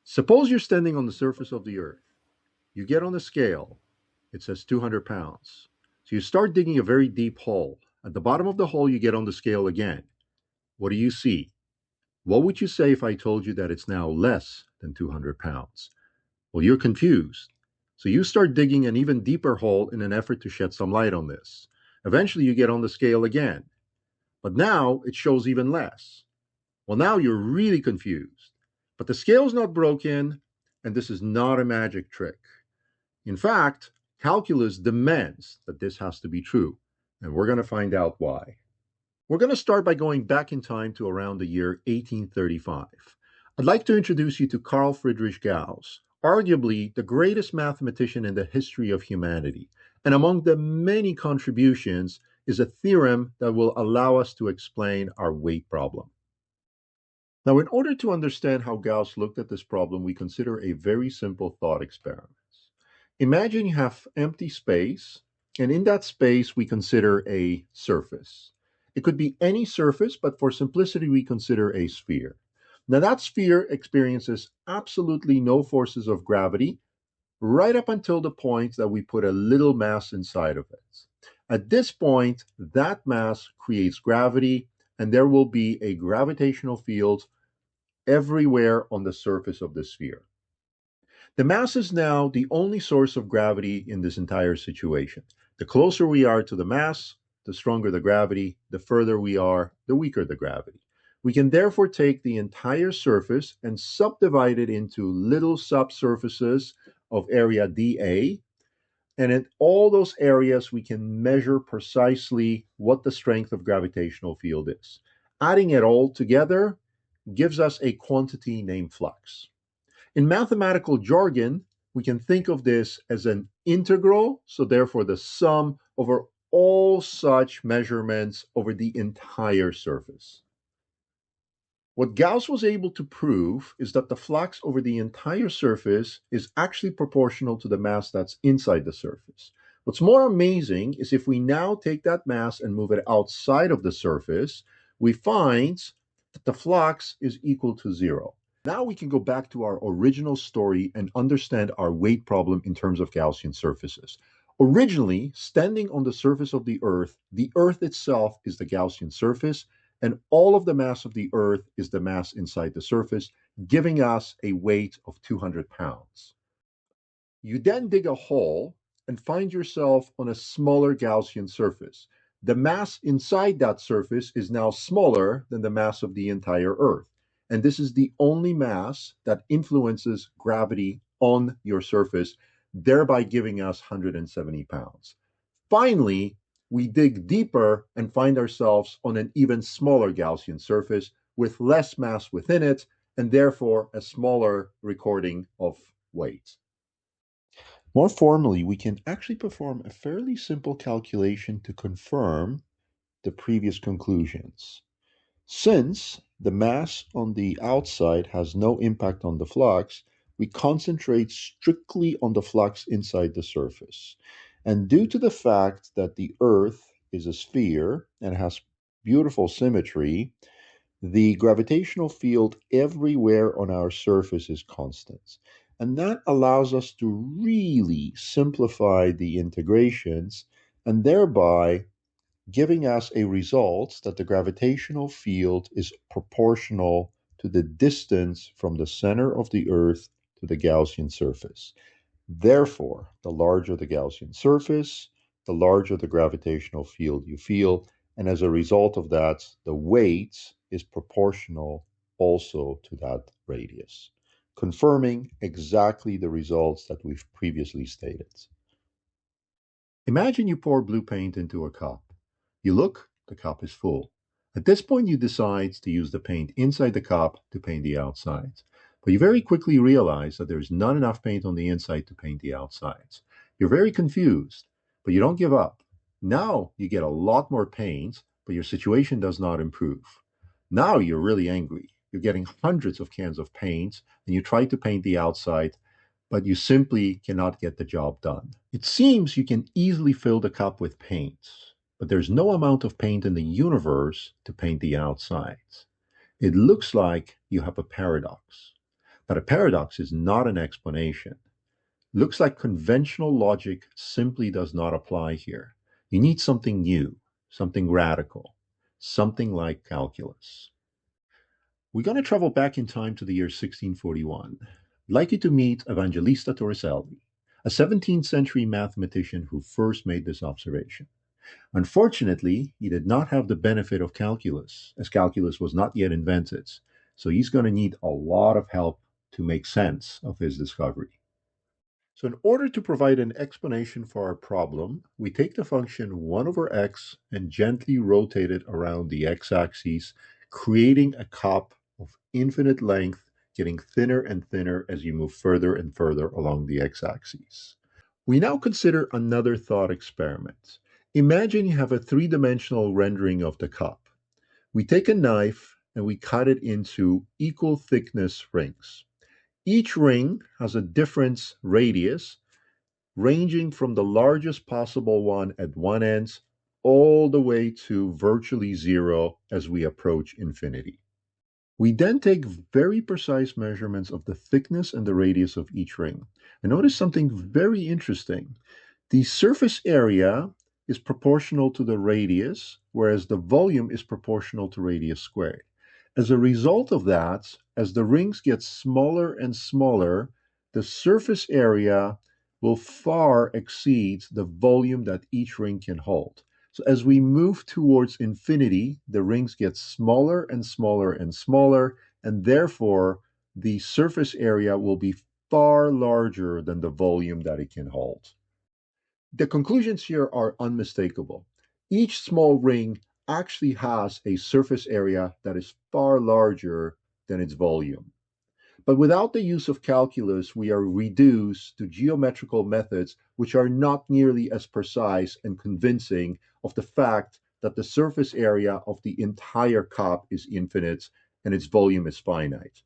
Suppose you're standing on the surface of the earth. You get on the scale. It says 200 pounds. So you start digging a very deep hole. At the bottom of the hole, you get on the scale again. What do you see? What would you say if I told you that it's now less than 200 pounds? Well, you're confused. So you start digging an even deeper hole in an effort to shed some light on this. Eventually, you get on the scale again. But now it shows even less. Well, now you're really confused. But the scale's not broken, and this is not a magic trick. In fact, calculus demands that this has to be true, and we're going to find out why. We're going to start by going back in time to around the year 1835. I'd like to introduce you to Carl Friedrich Gauss, arguably the greatest mathematician in the history of humanity. And among the many contributions is a theorem that will allow us to explain our weight problem. Now, in order to understand how Gauss looked at this problem, we consider a very simple thought experiment. Imagine you have empty space, and in that space, we consider a surface. It could be any surface, but for simplicity, we consider a sphere. Now, that sphere experiences absolutely no forces of gravity right up until the point that we put a little mass inside of it. At this point, that mass creates gravity, and there will be a gravitational field everywhere on the surface of the sphere. The mass is now the only source of gravity in this entire situation. The closer we are to the mass, the stronger the gravity. The further we are, the weaker the gravity. We can therefore take the entire surface and subdivide it into little subsurfaces of area dA. And in all those areas, we can measure precisely what the strength of gravitational field is. Adding it all together gives us a quantity named flux. In mathematical jargon, we can think of this as an integral, so therefore the sum over all such measurements over the entire surface. What Gauss was able to prove is that the flux over the entire surface is actually proportional to the mass that's inside the surface. What's more amazing is if we now take that mass and move it outside of the surface, we find that the flux is equal to zero. Now we can go back to our original story and understand our weight problem in terms of Gaussian surfaces. Originally, standing on the surface of the Earth itself is the Gaussian surface, and all of the mass of the Earth is the mass inside the surface, giving us a weight of 200 pounds. You then dig a hole and find yourself on a smaller Gaussian surface. The mass inside that surface is now smaller than the mass of the entire Earth. And this is the only mass that influences gravity on your surface, thereby giving us 170 pounds. Finally, we dig deeper and find ourselves on an even smaller Gaussian surface with less mass within it, and therefore a smaller recording of weight. More formally, we can actually perform a fairly simple calculation to confirm the previous conclusions. Since the mass on the outside has no impact on the flux, we concentrate strictly on the flux inside the surface. And due to the fact that the Earth is a sphere and has beautiful symmetry, the gravitational field everywhere on our surface is constant. And that allows us to really simplify the integrations and thereby giving us a result that the gravitational field is proportional to the distance from the center of the Earth to the Gaussian surface. Therefore, the larger the Gaussian surface, the larger the gravitational field you feel, and as a result of that, the weight is proportional also to that radius, confirming exactly the results that we've previously stated. Imagine you pour blue paint into a cup. You look, the cup is full. At this point, you decide to use the paint inside the cup to paint the outsides. But you very quickly realize that there's not enough paint on the inside to paint the outsides. You're very confused, but you don't give up. Now you get a lot more paint, but your situation does not improve. Now you're really angry. You're getting hundreds of cans of paint, and you try to paint the outside, but you simply cannot get the job done. It seems you can easily fill the cup with paint, but there's no amount of paint in the universe to paint the outsides. It looks like you have a paradox. But a paradox is not an explanation. Looks like conventional logic simply does not apply here. You need something new, something radical, something like calculus. We're going to travel back in time to the year 1641. I'd like you to meet Evangelista Torricelli, a 17th century mathematician who first made this observation. Unfortunately, he did not have the benefit of calculus, as calculus was not yet invented, so he's going to need a lot of help to make sense of his discovery. So in order to provide an explanation for our problem, we take the function 1 over x and gently rotate it around the x-axis, creating a cup of infinite length, getting thinner and thinner as you move further and further along the x-axis. We now consider another thought experiment. Imagine you have a three-dimensional rendering of the cup. We take a knife and we cut it into equal thickness rings. Each ring has a different radius, ranging from the largest possible one at one end all the way to virtually zero as we approach infinity. We then take very precise measurements of the thickness and the radius of each ring. And notice something very interesting. The surface area is proportional to the radius, whereas the volume is proportional to radius squared. As a result of that, as the rings get smaller and smaller, the surface area will far exceed the volume that each ring can hold. So as we move towards infinity, the rings get smaller and smaller and smaller, and therefore the surface area will be far larger than the volume that it can hold. The conclusions here are unmistakable. Each small ring actually has a surface area that is far larger than its volume. But without the use of calculus, we are reduced to geometrical methods which are not nearly as precise and convincing of the fact that the surface area of the entire cup is infinite and its volume is finite.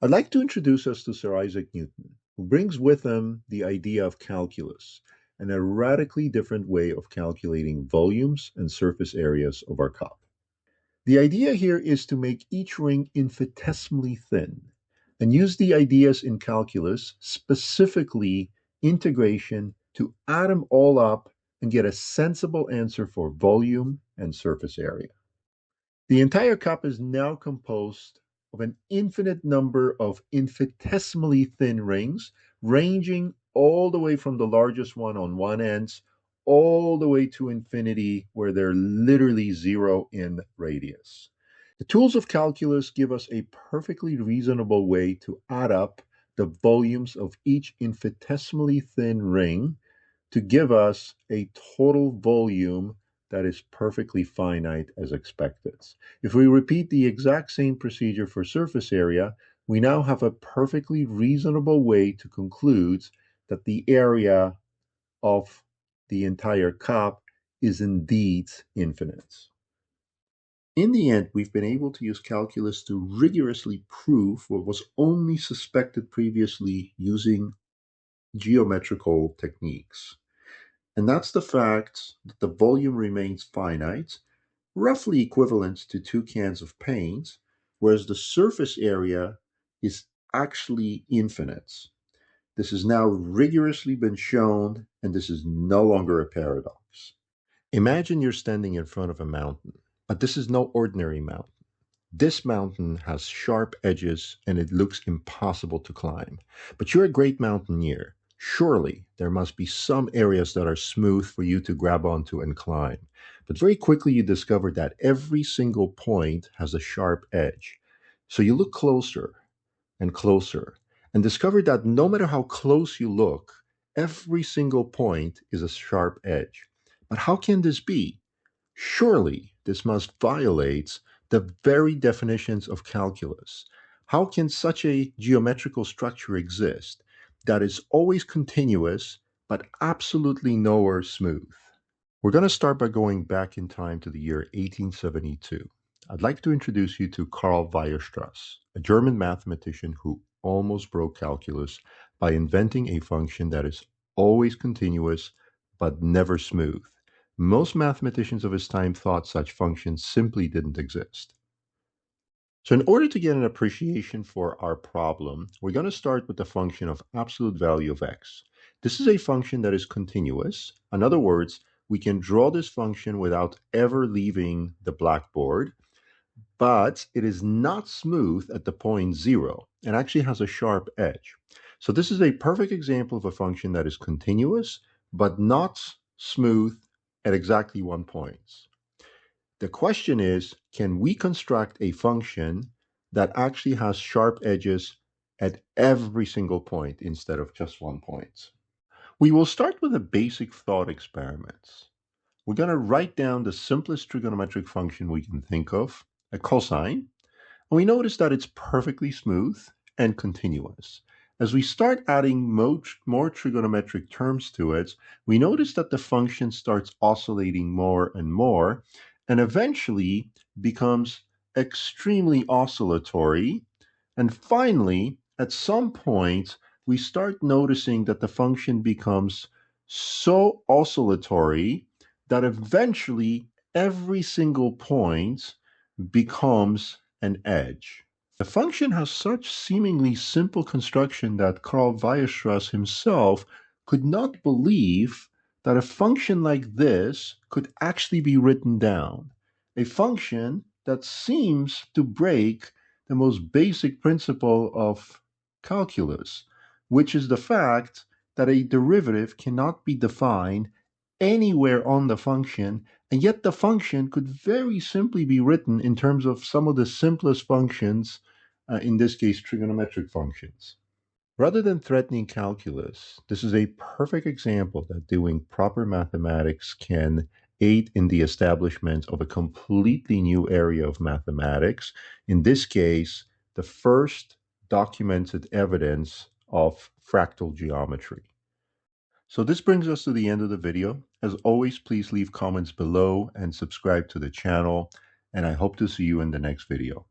I'd like to introduce us to Sir Isaac Newton, who brings with him the idea of calculus and a radically different way of calculating volumes and surface areas of our cup. The idea here is to make each ring infinitesimally thin and use the ideas in calculus, specifically integration, to add them all up and get a sensible answer for volume and surface area. The entire cup is now composed of an infinite number of infinitesimally thin rings, ranging all the way from the largest one on one end all the way to infinity, where they're literally zero in radius. The tools of calculus give us a perfectly reasonable way to add up the volumes of each infinitesimally thin ring to give us a total volume that is perfectly finite as expected. If we repeat the exact same procedure for surface area, we now have a perfectly reasonable way to conclude that the area of the entire cup is indeed infinite. In the end, we've been able to use calculus to rigorously prove what was only suspected previously using geometrical techniques. And that's the fact that the volume remains finite, roughly equivalent to 2 cans of paint, whereas the surface area is actually infinite. This has now rigorously been shown, and this is no longer a paradox. Imagine you're standing in front of a mountain, but this is no ordinary mountain. This mountain has sharp edges and it looks impossible to climb. But you're a great mountaineer. Surely there must be some areas that are smooth for you to grab onto and climb. But very quickly you discover that every single point has a sharp edge. So you look closer and closer and discover that no matter how close you look, every single point is a sharp edge. But how can this be? Surely this must violate the very definitions of calculus. How can such a geometrical structure exist that is always continuous but absolutely nowhere smooth? We're going to start by going back in time to the year 1872. I'd like to introduce you to Carl Weierstrass, a German mathematician who almost broke calculus by inventing a function that is always continuous but never smooth. Most mathematicians of his time thought such functions simply didn't exist. So in order to get an appreciation for our problem, we're going to start with the function of absolute value of x. This is a function that is continuous. In other words, we can draw this function without ever leaving the blackboard, but it is not smooth at the point 0 and actually has a sharp edge. So this is a perfect example of a function that is continuous, but not smooth at exactly 1 point. The question is, can we construct a function that actually has sharp edges at every single point instead of just 1 point? We will start with a basic thought experiment. We're going to write down the simplest trigonometric function we can think of, a cosine, and we notice that it's perfectly smooth and continuous. As we start adding more trigonometric terms to it, we notice that the function starts oscillating more and eventually becomes extremely oscillatory. And finally, at some point, we start noticing that the function becomes so oscillatory that eventually every single point becomes an edge. The function has such seemingly simple construction that Carl Weierstrass himself could not believe that a function like this could actually be written down. A function that seems to break the most basic principle of calculus, which is the fact that a derivative cannot be defined anywhere on the function, and yet the function could very simply be written in terms of some of the simplest functions, in this case, trigonometric functions. Rather than threatening calculus, this is a perfect example that doing proper mathematics can aid in the establishment of a completely new area of mathematics. In this case, the first documented evidence of fractal geometry. So this brings us to the end of the video. As always, please leave comments below and subscribe to the channel, and I hope to see you in the next video.